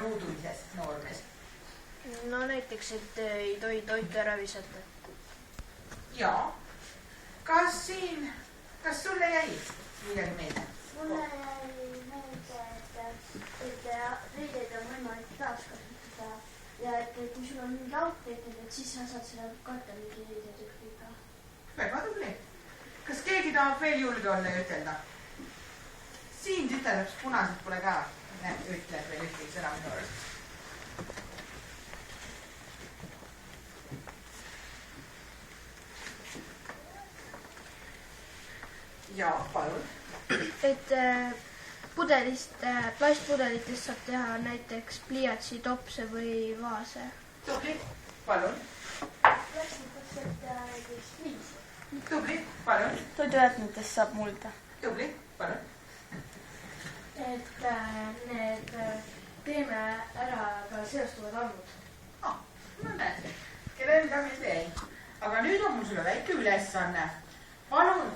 ruudulises noormes? No näiteks, et ei tohi toitu ära visata. Jaa. Kas sulle jäi midagi meelde? Mulle jäi meelde, et riideid on võimalik taaskasutada ja et kui sul on mingi outfitid, et siis sa saad seda katta mingi riidetükkiga. Väga tubli. Kas keegi tahab veel julge olla ja ütelda? Siin tütarlaps punased pole ka. Ütleb veel ühtegi sõna minu juures. Jaa, palun. Et plastpudelitest saab teha näiteks pliiatsi, topse või vaase. Tubli, palun. Plastitest saab teha näiteks viisi. Tubli, palun. Toidujäätmetest saab mulda. Tubli, palun. Et need teeme ära ka seostuvad arvud. No näed, kellel ka meelde jäi. Aga nüüd on mul sulle väike ülesanne. Palun